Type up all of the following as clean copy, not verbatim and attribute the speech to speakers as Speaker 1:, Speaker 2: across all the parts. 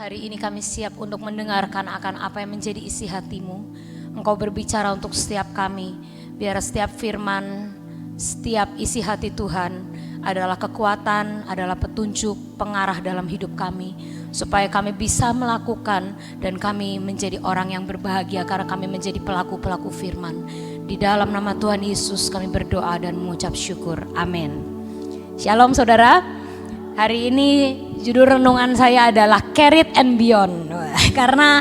Speaker 1: Hari ini kami siap untuk mendengarkan akan apa yang menjadi isi hati-Mu. Engkau berbicara untuk setiap kami. Biar setiap firman, setiap isi hati Tuhan adalah kekuatan, adalah petunjuk, pengarah dalam hidup kami. Supaya kami bisa melakukan dan kami menjadi orang yang berbahagia karena kami menjadi pelaku-pelaku firman. Di dalam nama Tuhan Yesus kami berdoa dan mengucap syukur. Amin. Shalom saudara. Hari ini judul renungan saya adalah Carried and Beyond. Karena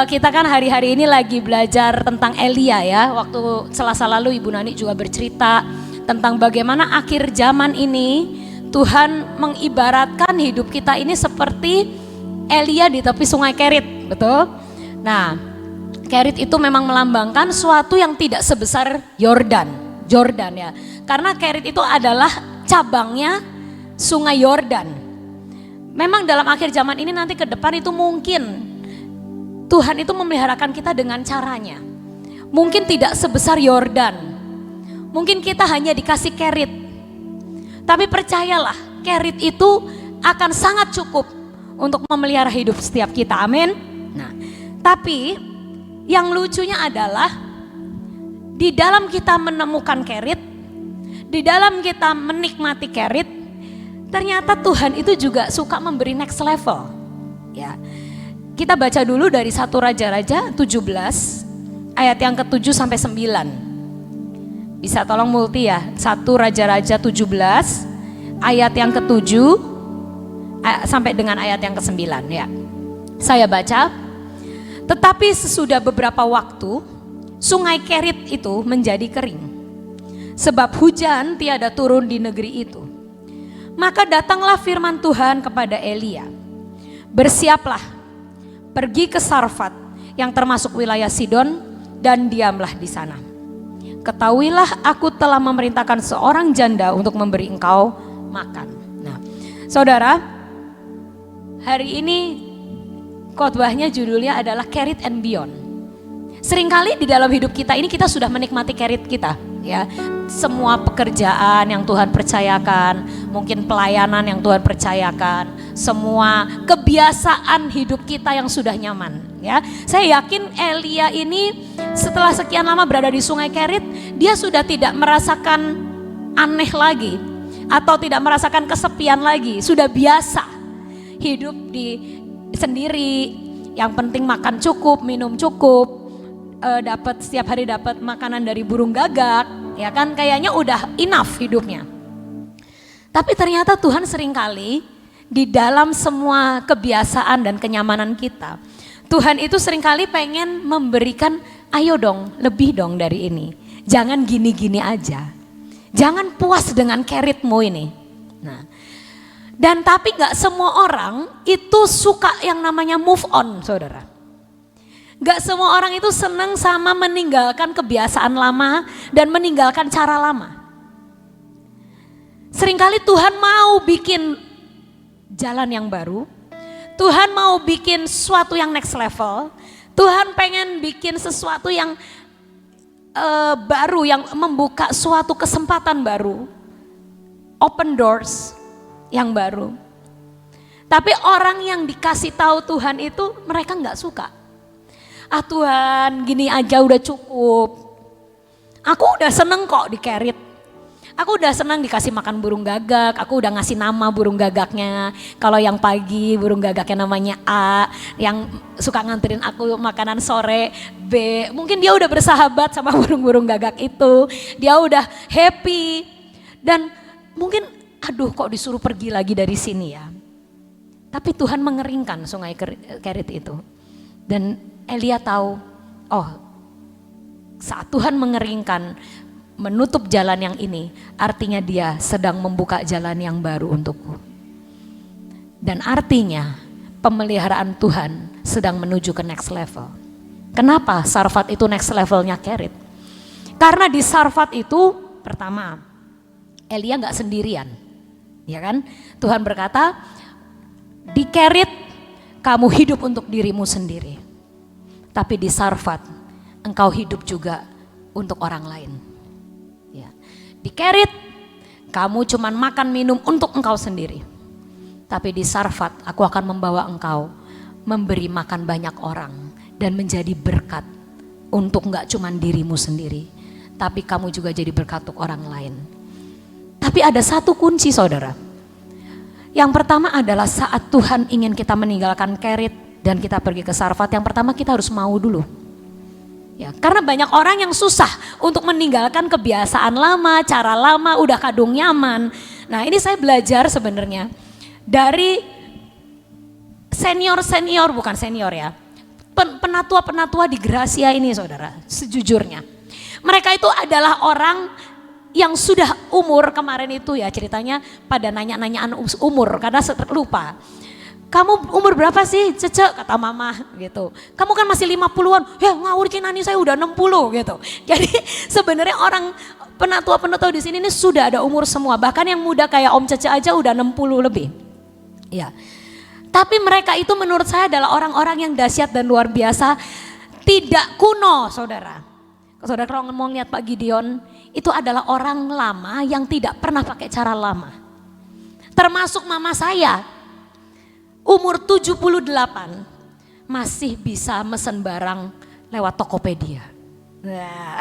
Speaker 1: kita kan hari-hari ini lagi belajar tentang Elia ya. Waktu Selasa lalu Ibu Nani juga bercerita tentang bagaimana akhir zaman ini Tuhan mengibaratkan hidup kita ini seperti Elia di tepi sungai Kerit, betul? Nah, Kerit itu memang melambangkan suatu yang tidak sebesar Jordan ya. Karena Kerit itu adalah cabangnya Sungai Yordan. Memang dalam akhir zaman ini nanti ke depan itu mungkin Tuhan itu memeliharakan kita dengan caranya. Mungkin tidak sebesar Yordan. Mungkin kita hanya dikasih kerit. Tapi percayalah, kerit itu akan sangat cukup untuk memelihara hidup setiap kita. Amin. Nah, tapi yang lucunya adalah di dalam kita menemukan kerit, di dalam kita menikmati kerit, ternyata Tuhan itu juga suka memberi next level. Ya. Kita baca dulu dari 1 Raja-Raja 17 ayat yang ke-7 sampai 9. Bisa tolong multi ya. 1 Raja-Raja 17 ayat yang ke-7 sampai dengan ayat yang ke-9 ya. Saya baca. Tetapi sesudah beberapa waktu sungai Kerit itu menjadi kering. Sebab hujan tiada turun di negeri itu. Maka datanglah firman Tuhan kepada Elia. Bersiaplah, pergi ke Sarfat yang termasuk wilayah Sidon dan diamlah di sana. Ketahuilah aku telah memerintahkan seorang janda untuk memberi engkau makan. Nah, saudara, hari ini khotbahnya judulnya adalah Carried and Beyond. Seringkali di dalam hidup kita ini kita sudah menikmati carried kita, ya. Semua pekerjaan yang Tuhan percayakan, mungkin pelayanan yang Tuhan percayakan, semua kebiasaan hidup kita yang sudah nyaman, ya. Saya yakin Elia ini setelah sekian lama berada di Sungai Kerit, dia sudah tidak merasakan aneh lagi atau tidak merasakan kesepian lagi, sudah biasa hidup di sendiri. Yang penting makan cukup, minum cukup, dapat setiap hari dapat makanan dari burung gagak, ya kan, kayaknya udah enough hidupnya. Tapi ternyata Tuhan seringkali di dalam semua kebiasaan dan kenyamanan kita, Tuhan itu seringkali pengen memberikan, ayo dong, lebih dong dari ini. Jangan gini-gini aja. Jangan puas dengan keritmu ini. Nah, dan tapi gak semua orang itu suka yang namanya move on, saudara. Gak semua orang itu senang sama meninggalkan kebiasaan lama dan meninggalkan cara lama. Seringkali Tuhan mau bikin jalan yang baru. Tuhan mau bikin sesuatu yang next level. Tuhan pengen bikin sesuatu yang baru, yang membuka suatu kesempatan baru. Open doors yang baru. Tapi orang yang dikasih tahu Tuhan itu mereka gak suka. Ah Tuhan, gini aja udah cukup. Aku udah seneng kok di Kerit. Aku udah seneng dikasih makan burung gagak. Aku udah ngasih nama burung gagaknya. Kalau yang pagi burung gagaknya namanya A. Yang suka nganterin aku makanan sore B. Mungkin dia udah bersahabat sama burung-burung gagak itu. Dia udah happy. Dan mungkin aduh kok disuruh pergi lagi dari sini ya. Tapi Tuhan mengeringkan sungai Kerit itu. Dan Elia tahu, oh saat Tuhan mengeringkan, menutup jalan yang ini, artinya dia sedang membuka jalan yang baru untukku. Dan artinya pemeliharaan Tuhan sedang menuju ke next level. Kenapa Sarfat itu next levelnya Kerit? Karena di Sarfat itu pertama, Elia gak sendirian, ya kan? Tuhan berkata, di Kerit kamu hidup untuk dirimu sendiri. Tapi di Sarfat engkau hidup juga untuk orang lain. Ya. Di Kerit kamu cuman makan minum untuk engkau sendiri. Tapi di Sarfat aku akan membawa engkau memberi makan banyak orang dan menjadi berkat untuk gak cuma dirimu sendiri, tapi kamu juga jadi berkat untuk orang lain. Tapi ada satu kunci saudara. Yang pertama adalah saat Tuhan ingin kita meninggalkan Kerit dan kita pergi ke Sarfat, yang pertama kita harus mau dulu. Ya, karena banyak orang yang susah untuk meninggalkan kebiasaan lama, cara lama, udah kadung nyaman. Nah ini saya belajar sebenarnya dari senior, bukan senior ya, penatua-penatua di Gracia ini saudara, sejujurnya. Mereka itu adalah orang yang sudah umur, kemarin itu ya ceritanya pada nanya-nanyaan umur karena lupa. Kamu umur berapa sih Cece, kata mama gitu. Kamu kan masih 50-an, ya ngawur Kinani saya udah 60 gitu. Jadi sebenarnya orang penatua-penatua di sini ini sudah ada umur semua. Bahkan yang muda kayak Om Cece aja udah 60 lebih. Ya. Tapi mereka itu menurut saya adalah orang-orang yang dahsyat dan luar biasa. Tidak kuno saudara. Saudara kalau mau lihat Pak Gideon, itu adalah orang lama yang tidak pernah pakai cara lama. Termasuk mama saya. Umur 78 masih bisa mesen barang lewat Tokopedia. Nah,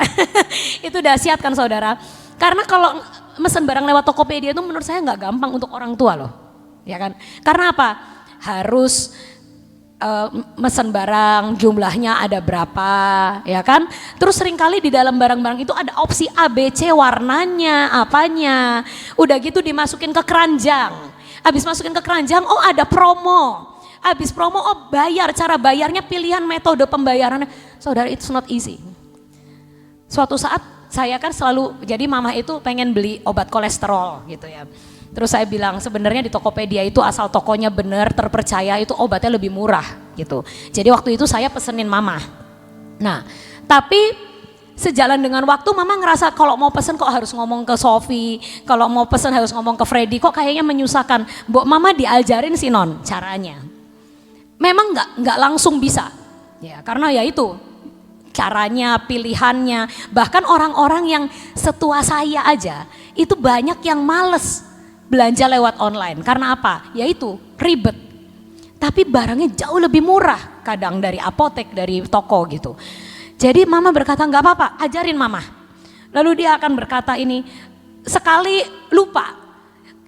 Speaker 1: itu dahsyat kan saudara. Karena kalau mesen barang lewat Tokopedia itu menurut saya nggak gampang untuk orang tua loh. Ya kan? Karena apa? Harus mesen barang jumlahnya ada berapa ya kan. Terus seringkali di dalam barang-barang itu ada opsi A, B, C warnanya, apanya. Udah gitu dimasukin ke keranjang. Habis masukin ke keranjang, oh ada promo. Habis promo, oh bayar. Cara bayarnya pilihan metode pembayarannya. Saudara, it's not easy. Suatu saat saya kan selalu, jadi mama itu pengen beli obat kolesterol gitu ya. Terus saya bilang sebenarnya di Tokopedia itu asal tokonya benar, terpercaya, itu obatnya lebih murah gitu. Jadi waktu itu saya pesenin mama. Nah, tapi sejalan dengan waktu mama ngerasa kalau mau pesen kok harus ngomong ke Sofi, kalau mau pesen harus ngomong ke Freddy, kok kayaknya menyusahkan. Mbok mama diajarin sih non caranya. Memang nggak langsung bisa, ya karena ya itu caranya, pilihannya. Bahkan orang-orang yang setua saya aja itu banyak yang males belanja lewat online. Karena apa? Yaitu ribet. Tapi barangnya jauh lebih murah kadang dari apotek, dari toko gitu. Jadi mama berkata nggak apa-apa, ajarin mama. Lalu dia akan berkata ini, sekali lupa.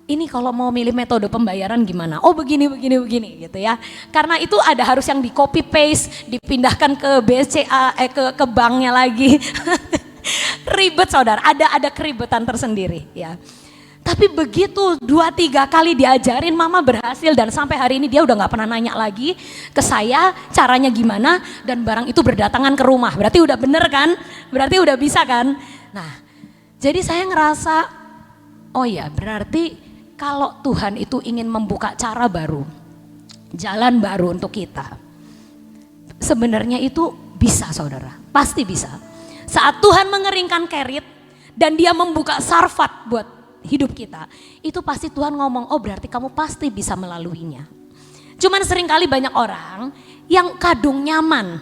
Speaker 1: Ini kalau mau milih metode pembayaran gimana? Oh begini gitu ya. Karena itu ada harus yang di copy paste, dipindahkan ke BCA, ke banknya lagi. Ribet saudara, ada keribetan tersendiri ya. Tapi begitu 2-3 kali diajarin mama berhasil dan sampai hari ini dia udah gak pernah nanya lagi ke saya caranya gimana dan barang itu berdatangan ke rumah. Berarti udah bener kan? Berarti udah bisa kan? Nah jadi saya ngerasa oh ya berarti kalau Tuhan itu ingin membuka cara baru, jalan baru untuk kita. Sebenarnya itu bisa saudara, pasti bisa. Saat Tuhan mengeringkan Kerit dan dia membuka Sarfat buat hidup kita, itu pasti Tuhan ngomong, oh berarti kamu pasti bisa melaluinya. Cuman seringkali banyak orang yang kadung nyaman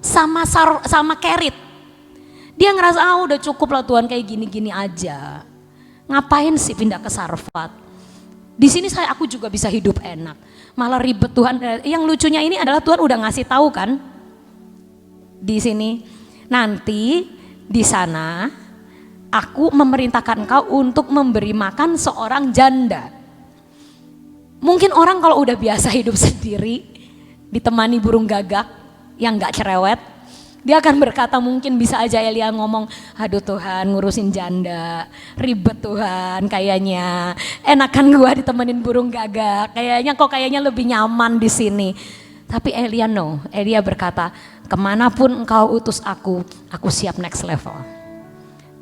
Speaker 1: sama Kerit. Dia ngerasa udah cukup lah Tuhan kayak gini-gini aja. Ngapain sih pindah ke Sarfat? Di sini aku juga bisa hidup enak. Malah ribet Tuhan. Yang lucunya ini adalah Tuhan udah ngasih tahu kan di sini. Nanti di sana aku memerintahkan engkau untuk memberi makan seorang janda. Mungkin orang kalau udah biasa hidup sendiri, ditemani burung gagak yang gak cerewet, dia akan berkata mungkin bisa aja Elia ngomong, aduh Tuhan ngurusin janda, ribet Tuhan kayaknya. Enakan gua ditemenin burung gagak, kayaknya lebih nyaman di sini. Tapi Elia Elia berkata, kemanapun engkau utus aku siap next level.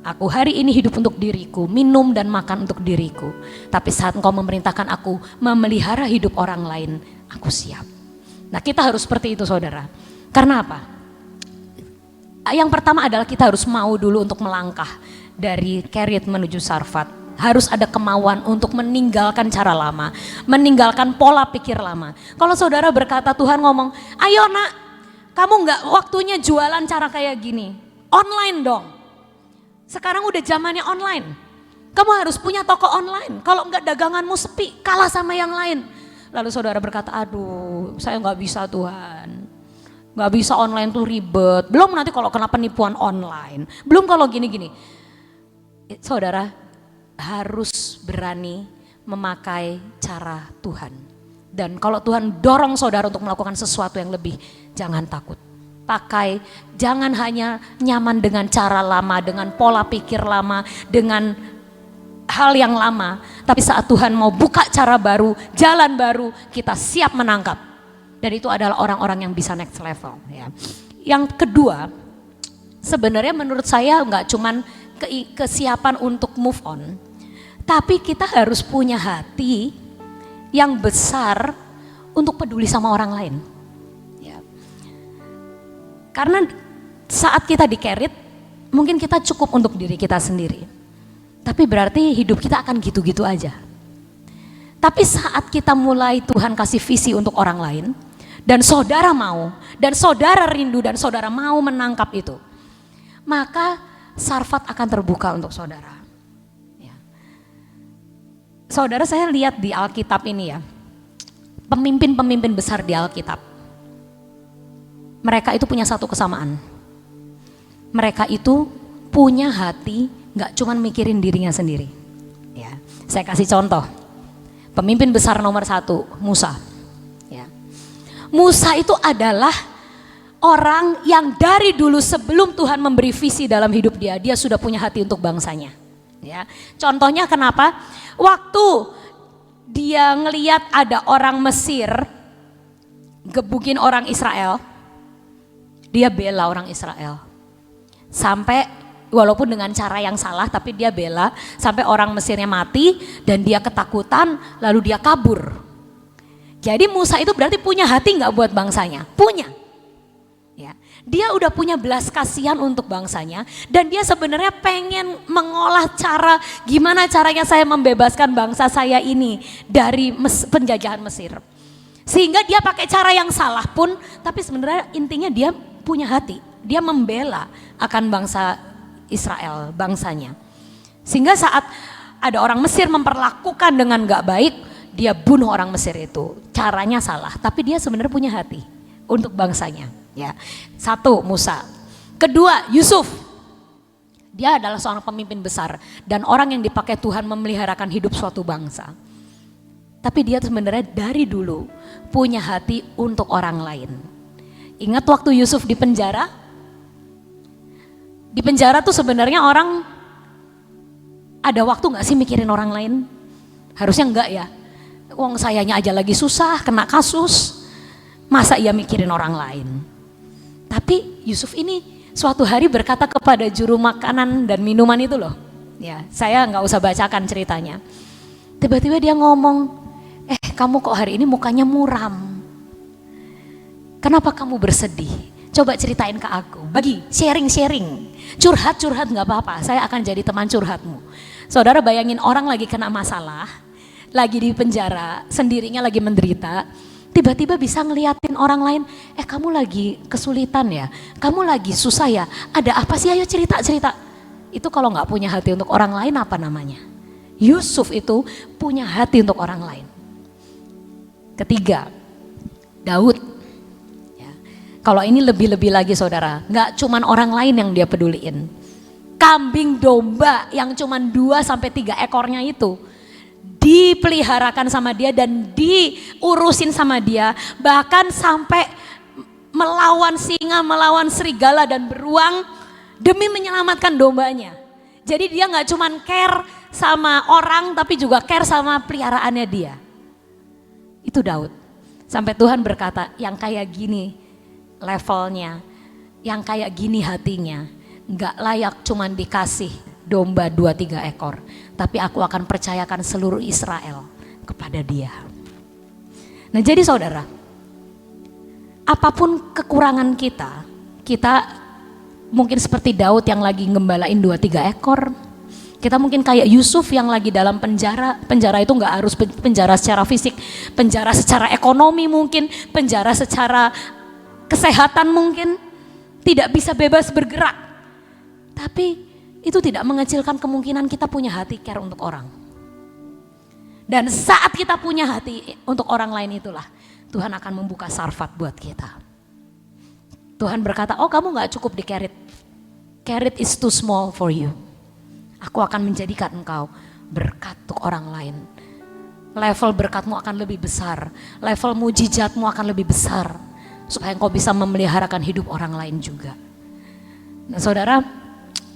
Speaker 1: Aku hari ini hidup untuk diriku, minum dan makan untuk diriku. Tapi saat engkau memerintahkan aku memelihara hidup orang lain, aku siap. Nah kita harus seperti itu saudara. Karena apa? Yang pertama adalah kita harus mau dulu untuk melangkah dari Kerit menuju Sarfat. Harus ada kemauan untuk meninggalkan cara lama, meninggalkan pola pikir lama. Kalau saudara berkata Tuhan ngomong, ayo nak, kamu gak waktunya jualan cara kayak gini, online dong. Sekarang udah zamannya online. Kamu harus punya toko online. Kalau enggak daganganmu sepi, kalah sama yang lain. Lalu saudara berkata, aduh saya nggak bisa Tuhan. Nggak bisa online tuh ribet. Belum nanti kalau kena penipuan online. Belum kalau gini-gini. Saudara harus berani memakai cara Tuhan. Dan kalau Tuhan dorong saudara untuk melakukan sesuatu yang lebih, jangan takut. Pakai, jangan hanya nyaman dengan cara lama, dengan pola pikir lama, dengan hal yang lama. Tapi saat Tuhan mau buka cara baru, jalan baru, kita siap menangkap. Dan itu adalah orang-orang yang bisa next level. Ya. Yang kedua, sebenarnya menurut saya nggak cuman kesiapan untuk move on, tapi kita harus punya hati yang besar untuk peduli sama orang lain. Ya. Karena saat kita di-carried, mungkin kita cukup untuk diri kita sendiri. Tapi berarti hidup kita akan gitu-gitu aja. Tapi saat kita mulai Tuhan kasih visi untuk orang lain, dan saudara mau, dan saudara rindu, dan saudara mau menangkap itu, maka sarfat akan terbuka untuk saudara. Ya. Saudara, saya lihat di Alkitab ini ya, pemimpin-pemimpin besar di Alkitab, mereka itu punya satu kesamaan. Mereka itu punya hati, gak cuman mikirin dirinya sendiri. Ya, saya kasih contoh, pemimpin besar nomor 1, Musa. Ya. Musa itu adalah orang yang dari dulu sebelum Tuhan memberi visi dalam hidup dia, dia sudah punya hati untuk bangsanya. Ya. Contohnya kenapa? Waktu dia ngeliat ada orang Mesir gebukin orang Israel, dia bela orang Israel. Sampai walaupun dengan cara yang salah, tapi dia bela sampai orang Mesirnya mati dan dia ketakutan, lalu dia kabur. Jadi Musa itu berarti punya hati nggak buat bangsanya? Punya. Ya, dia udah punya belas kasihan untuk bangsanya dan dia sebenarnya pengen mengolah cara gimana caranya saya membebaskan bangsa saya ini dari penjajahan Mesir. Sehingga dia pakai cara yang salah pun, tapi sebenarnya intinya dia punya hati. Dia membela akan bangsa Israel, bangsanya. Sehingga saat ada orang Mesir memperlakukan dengan gak baik, dia bunuh orang Mesir itu. Caranya salah, tapi dia sebenarnya punya hati untuk bangsanya. Ya, 1 Musa. Kedua Yusuf. Dia adalah seorang pemimpin besar dan orang yang dipakai Tuhan memeliharakan hidup suatu bangsa. Tapi dia sebenarnya dari dulu punya hati untuk orang lain. Ingat waktu Yusuf di penjara? Di penjara tuh sebenarnya orang ada waktu gak sih mikirin orang lain? Harusnya enggak ya. Wong sayanya aja lagi susah, kena kasus. Masa ia mikirin orang lain? Tapi Yusuf ini suatu hari berkata kepada juru makanan dan minuman itu loh. Ya, saya nggak usah bacakan ceritanya. Tiba-tiba dia ngomong, kamu kok hari ini mukanya muram? Kenapa kamu bersedih? Coba ceritain ke aku. Bagi, sharing. Curhat nggak apa-apa, saya akan jadi teman curhatmu. Saudara bayangin orang lagi kena masalah, lagi di penjara, sendirinya lagi menderita. Tiba-tiba bisa ngeliatin orang lain, kamu lagi kesulitan ya, kamu lagi susah ya, ada apa sih, ayo cerita. Itu kalau gak punya hati untuk orang lain apa namanya? Yusuf itu punya hati untuk orang lain. Ketiga, Daud. Ya. Kalau ini lebih-lebih lagi saudara, gak cuman orang lain yang dia peduliin. Kambing domba yang cuman 2-3 ekornya itu dipeliharakan sama dia dan diurusin sama dia, bahkan sampai melawan singa, melawan serigala dan beruang demi menyelamatkan dombanya. Jadi dia gak cuman care sama orang tapi juga care sama peliharaannya dia. Itu Daud. Sampai Tuhan berkata, yang kayak gini levelnya, yang kayak gini hatinya, gak layak cuman dikasih domba 2-3 ekor, tapi aku akan percayakan seluruh Israel kepada dia. Nah jadi saudara, apapun kekurangan kita mungkin seperti Daud yang lagi ngembalain 2-3 ekor. Kita mungkin kayak Yusuf yang lagi dalam penjara. Penjara itu gak harus penjara secara fisik, penjara secara ekonomi mungkin, penjara secara kesehatan mungkin, tidak bisa bebas bergerak. Tapi itu tidak mengecilkan kemungkinan kita punya hati care untuk orang. Dan saat kita punya hati untuk orang lain itulah Tuhan akan membuka sarfat buat kita. Tuhan berkata, oh kamu gak cukup di carrot. Carrot is too small for you. Aku akan menjadikan engkau berkat untuk orang lain. Level berkatmu akan lebih besar. Level mujizatmu akan lebih besar. Supaya engkau bisa memeliharakan hidup orang lain juga. Nah saudara,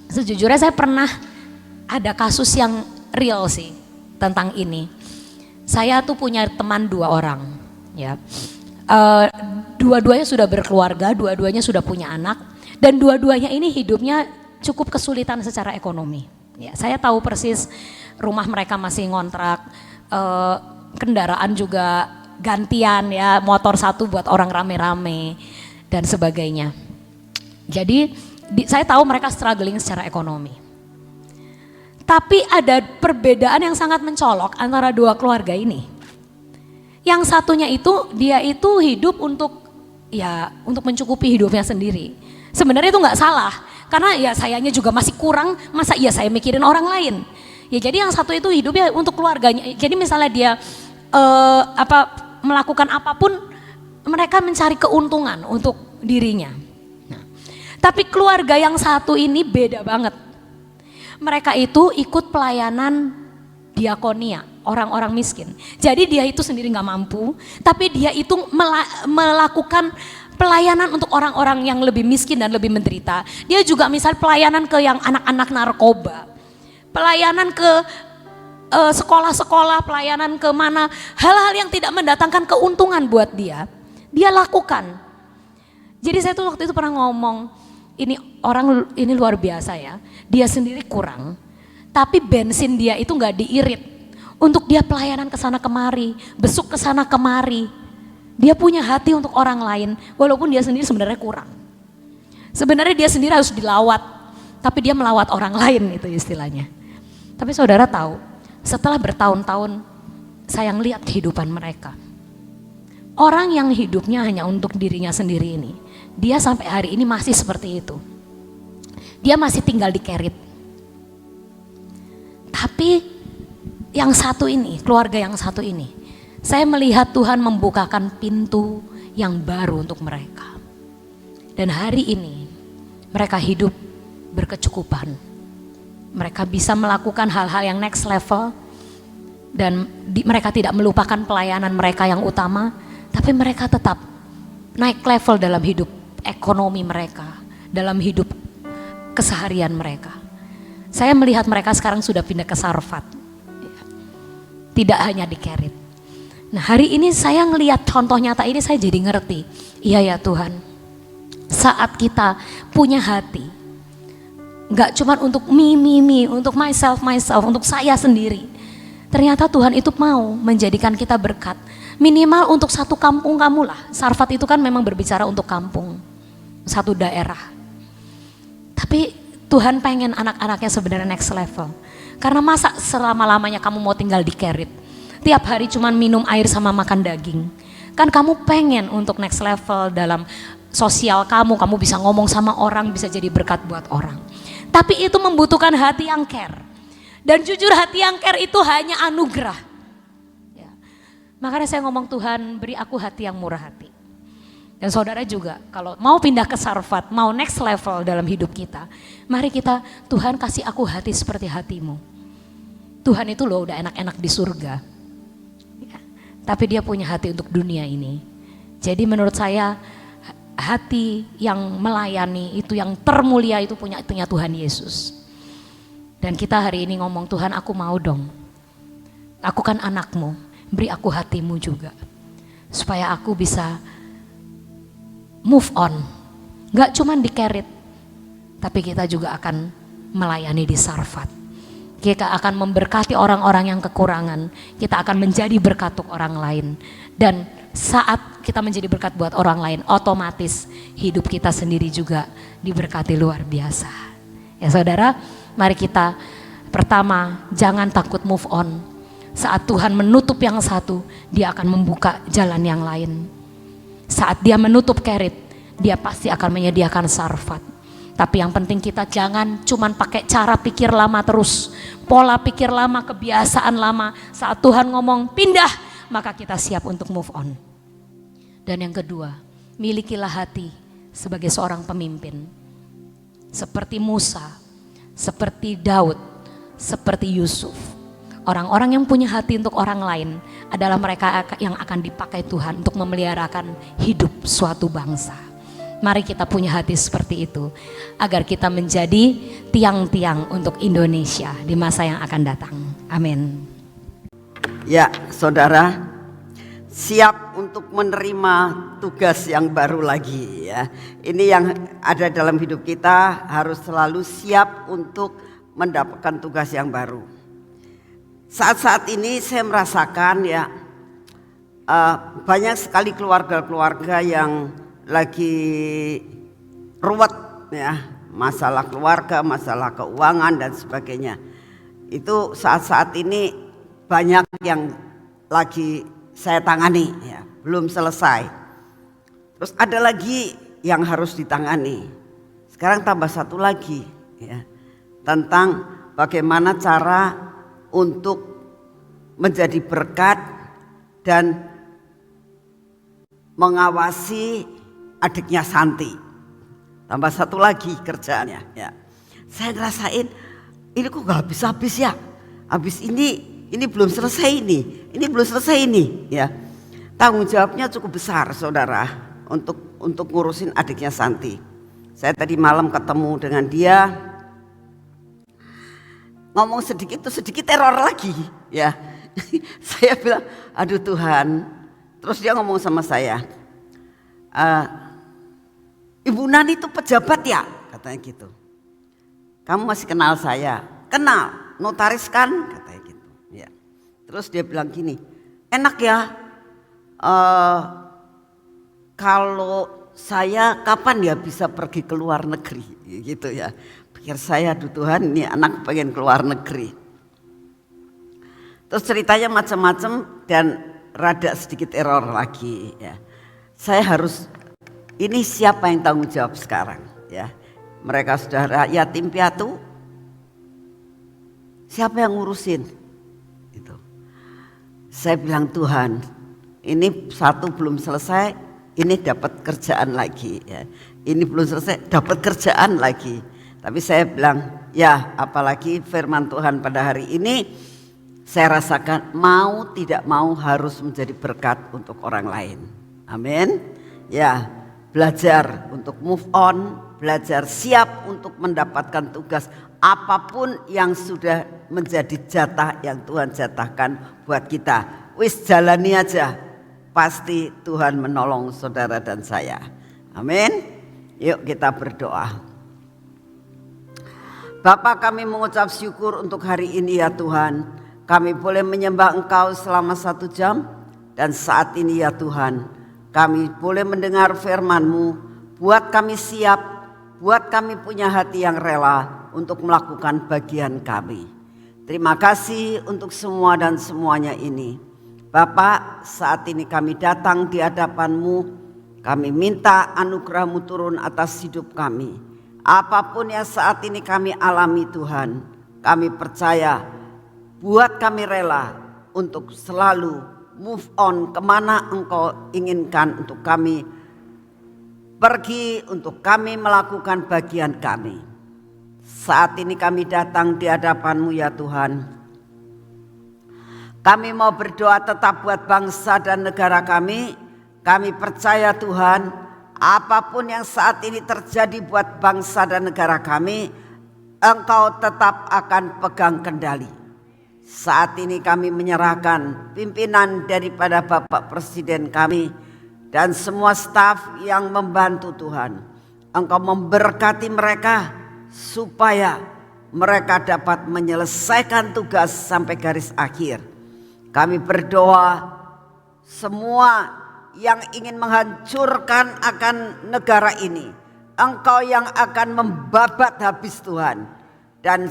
Speaker 1: sejujurnya saya pernah ada kasus yang real sih tentang ini. Saya tuh punya teman 2 orang. Ya. Dua-duanya sudah berkeluarga, dua-duanya sudah punya anak, dan dua-duanya ini hidupnya cukup kesulitan secara ekonomi. Ya, saya tahu persis rumah mereka masih ngontrak, kendaraan juga gantian ya, motor satu buat orang rame-rame dan sebagainya. Jadi saya tahu mereka struggling secara ekonomi. Tapi ada perbedaan yang sangat mencolok antara 2 keluarga ini. Yang satunya itu dia itu hidup untuk mencukupi hidupnya sendiri. Sebenarnya itu nggak salah, karena ya sayanya juga masih kurang, masa iya saya mikirin orang lain. Ya jadi yang satu itu hidupnya untuk keluarganya. Jadi misalnya dia melakukan apapun, mereka mencari keuntungan untuk dirinya. Nah, tapi keluarga yang satu ini beda banget. Mereka itu ikut pelayanan diakonia, orang-orang miskin. Jadi dia itu sendiri nggak mampu, tapi dia itu melakukan pelayanan untuk orang-orang yang lebih miskin dan lebih menderita. Dia juga misal pelayanan ke yang anak-anak narkoba, pelayanan ke sekolah-sekolah, pelayanan ke mana, hal-hal yang tidak mendatangkan keuntungan buat dia lakukan. Jadi saya tuh waktu itu pernah ngomong, ini luar biasa ya, dia sendiri kurang, tapi bensin dia itu nggak diirit untuk dia pelayanan ke sana kemari, besuk ke sana kemari. Dia punya hati untuk orang lain, walaupun dia sendiri sebenarnya kurang. Sebenarnya dia sendiri harus dilawat, tapi dia melawat orang lain, itu istilahnya. Tapi saudara tahu, setelah bertahun-tahun saya ngeliat kehidupan mereka. Orang yang hidupnya hanya untuk dirinya sendiri ini, dia sampai hari ini masih seperti itu. Dia masih tinggal di Kerit. Tapi yang satu ini, keluarga yang satu ini, saya melihat Tuhan membukakan pintu yang baru untuk mereka. Dan hari ini mereka hidup berkecukupan. Mereka bisa melakukan hal-hal yang next level. Dan mereka tidak melupakan pelayanan mereka yang utama. Tapi mereka tetap naik level dalam hidup ekonomi mereka. Dalam hidup keseharian mereka. Saya melihat mereka sekarang sudah pindah ke Sarfat. Tidak hanya di Kerit. Nah hari ini saya ngelihat contoh nyata ini, saya jadi ngerti. Iya ya Tuhan, saat kita punya hati, gak cuma untuk me, untuk myself, untuk saya sendiri. Ternyata Tuhan itu mau menjadikan kita berkat. Minimal untuk satu kampung kamu lah. Sarfat itu kan memang berbicara untuk kampung, satu daerah. Tapi Tuhan pengen anak-anaknya sebenarnya next level. Karena masa selama-lamanya kamu mau tinggal di Kerit, tiap hari cuma minum air sama makan daging. Kan kamu pengen untuk next level dalam sosial kamu bisa ngomong sama orang, bisa jadi berkat buat orang. Tapi itu membutuhkan hati yang care. Dan jujur hati yang care itu hanya anugerah. Ya. Makanya saya ngomong, Tuhan beri aku hati yang murah hati. Dan saudara juga kalau mau pindah ke Sarfat, mau next level dalam hidup kita, mari kita, Tuhan kasih aku hati seperti hatimu. Tuhan itu loh udah enak-enak di surga. Ya. Tapi dia punya hati untuk dunia ini. Jadi menurut saya hati yang melayani itu yang termulia itu punya Tuhan Yesus. Dan kita hari ini ngomong, Tuhan aku mau dong. Aku kan anakmu, beri aku hatimu juga. Supaya aku bisa move on, gak cuman di Kerit, tapi kita juga akan melayani di Sarfat. Kita akan memberkati orang-orang yang kekurangan, kita akan menjadi berkat untuk orang lain. Dan saat kita menjadi berkat buat orang lain, otomatis hidup kita sendiri juga diberkati luar biasa. Ya saudara, mari kita pertama jangan takut move on. Saat Tuhan menutup yang satu, dia akan membuka jalan yang lain. Saat dia menutup Kerit, dia pasti akan menyediakan Sarfat. Tapi yang penting kita jangan cuman pakai cara pikir lama terus, pola pikir lama, kebiasaan lama. Saat Tuhan ngomong pindah, maka kita siap untuk move on. Dan yang kedua, milikilah hati sebagai seorang pemimpin. Seperti Musa, seperti Daud, seperti Yusuf. Orang-orang yang punya hati untuk orang lain adalah mereka yang akan dipakai Tuhan untuk memeliharakan hidup suatu bangsa. Mari kita punya hati seperti itu, agar kita menjadi tiang-tiang untuk Indonesia di masa yang akan datang. Amin.
Speaker 2: Ya, saudara, siap untuk menerima tugas yang baru lagi ya. Ini yang ada dalam hidup kita, harus selalu siap untuk mendapatkan tugas yang baru. Saat-saat ini saya merasakan ya, banyak sekali keluarga-keluarga yang lagi ruwet ya, masalah keluarga, masalah keuangan dan sebagainya. Itu saat-saat ini banyak yang lagi saya tangani ya, belum selesai. Terus ada lagi yang harus ditangani. Sekarang tambah satu lagi ya, tentang bagaimana cara untuk menjadi berkat dan mengawasi adiknya Santi. Tambah satu lagi kerjaannya ya. Saya ngerasain ini kok gak habis-habis ya. Habis ini belum selesai ini belum selesai ini ya. Tanggung jawabnya cukup besar saudara untuk ngurusin adiknya Santi. Saya tadi malam ketemu dengan dia, ngomong sedikit teror lagi ya. Saya bilang aduh Tuhan. Terus dia ngomong sama saya, Ibu Nani itu pejabat ya, katanya gitu. Kamu masih kenal saya? Kenal, notaris kan, katanya gitu. Ya. Terus dia bilang gini, enak ya, kalau saya kapan ya bisa pergi ke luar negeri, gitu ya. Pikir saya, aduh Tuhan, ini anak pengen ke luar negeri. Terus ceritanya macam-macam dan rada sedikit error lagi ya. Saya harus, ini siapa yang tanggung jawab sekarang ya? Mereka sudah yatim piatu, siapa yang ngurusin? Gitu. Saya bilang Tuhan, ini satu belum selesai, ini dapat kerjaan lagi ya. Ini belum selesai, dapat kerjaan lagi. Tapi saya bilang, ya apalagi firman Tuhan pada hari ini, saya rasakan mau tidak mau harus menjadi berkat untuk orang lain. Amin. Ya, belajar untuk move on, belajar siap untuk mendapatkan tugas apapun yang sudah menjadi jatah yang Tuhan jatahkan buat kita. Wis jalani aja, pasti Tuhan menolong saudara dan saya. Amin. Yuk kita berdoa. Bapa, kami mengucap syukur untuk hari ini ya Tuhan. Kami boleh menyembah Engkau selama 1 jam. Dan saat ini ya Tuhan, kami boleh mendengar firman-Mu. Buat kami siap, buat kami punya hati yang rela untuk melakukan bagian kami. Terima kasih untuk semua dan semuanya ini. Bapak, saat ini kami datang di hadapan-Mu. Kami minta anugerah-Mu turun atas hidup kami. Apapun yang saat ini kami alami Tuhan, kami percaya buat kami rela untuk selalu move on kemana Engkau inginkan untuk kami pergi, untuk kami melakukan bagian kami. Saat ini kami datang di hadapan-Mu ya Tuhan. Kami mau berdoa tetap buat bangsa dan negara kami. Kami percaya Tuhan, apapun yang saat ini terjadi buat bangsa dan negara kami, Engkau tetap akan pegang kendali. Saat ini kami menyerahkan pimpinan daripada Bapak Presiden kami dan semua staf yang membantu Tuhan. Engkau memberkati mereka supaya mereka dapat menyelesaikan tugas sampai garis akhir. Kami berdoa semua yang ingin menghancurkan akan negara ini, Engkau yang akan membabat habis Tuhan. Dan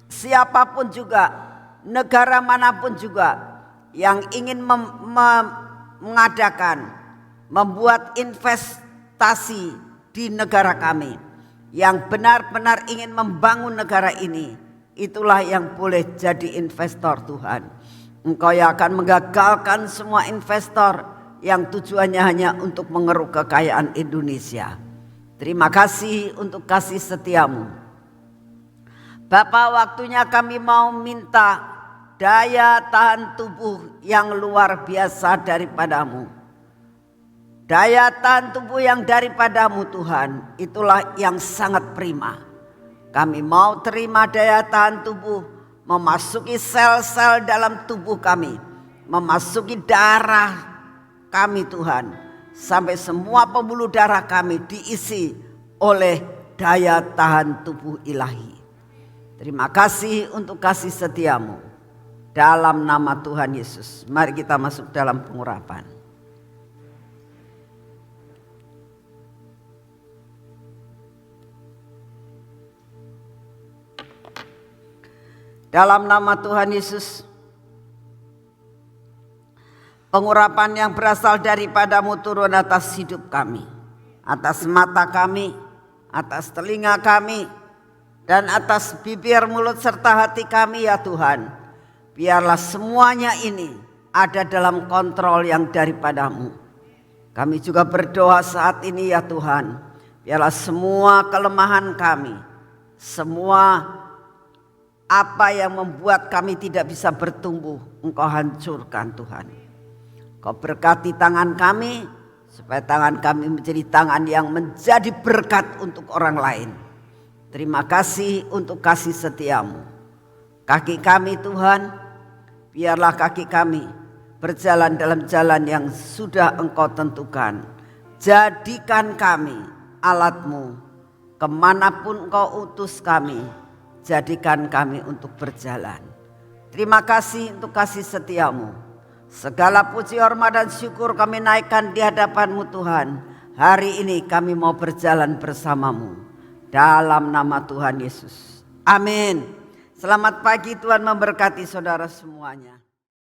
Speaker 2: siapapun juga, negara manapun juga yang ingin mengadakan, membuat investasi di negara kami, yang benar-benar ingin membangun negara ini, itulah yang boleh jadi investor Tuhan. Engkau yang akan menggagalkan semua investor yang tujuannya hanya untuk mengeruk kekayaan Indonesia. Terima kasih untuk kasih setiamu. Bapa, waktunya kami mau minta daya tahan tubuh yang luar biasa daripadamu. Daya tahan tubuh yang daripadamu Tuhan, itulah yang sangat prima. Kami mau terima daya tahan tubuh memasuki sel-sel dalam tubuh kami, memasuki darah kami Tuhan, sampai semua pembuluh darah kami diisi oleh daya tahan tubuh ilahi. Terima kasih untuk kasih setiamu. Dalam nama Tuhan Yesus, mari kita masuk dalam pengurapan. Dalam nama Tuhan Yesus, pengurapan yang berasal daripadamu turun atas hidup kami, atas mata kami, atas telinga kami, dan atas bibir, mulut, serta hati kami ya Tuhan. Biarlah semuanya ini ada dalam kontrol yang daripadamu. Kami juga berdoa saat ini ya Tuhan, biarlah semua kelemahan kami, semua apa yang membuat kami tidak bisa bertumbuh, Engkau hancurkan Tuhan. Kau berkati tangan kami, supaya tangan kami menjadi tangan yang menjadi berkat untuk orang lain. Terima kasih untuk kasih setiamu. Kaki kami Tuhan, biarlah kaki kami berjalan dalam jalan yang sudah Engkau tentukan. Jadikan kami alatmu, kemanapun Engkau utus kami, jadikan kami untuk berjalan. Terima kasih untuk kasih setiamu. Segala puji, hormat, dan syukur kami naikkan di hadapan-Mu Tuhan. Hari ini kami mau berjalan bersamamu. Dalam nama Tuhan Yesus. Amin. Selamat pagi, Tuhan memberkati saudara semuanya.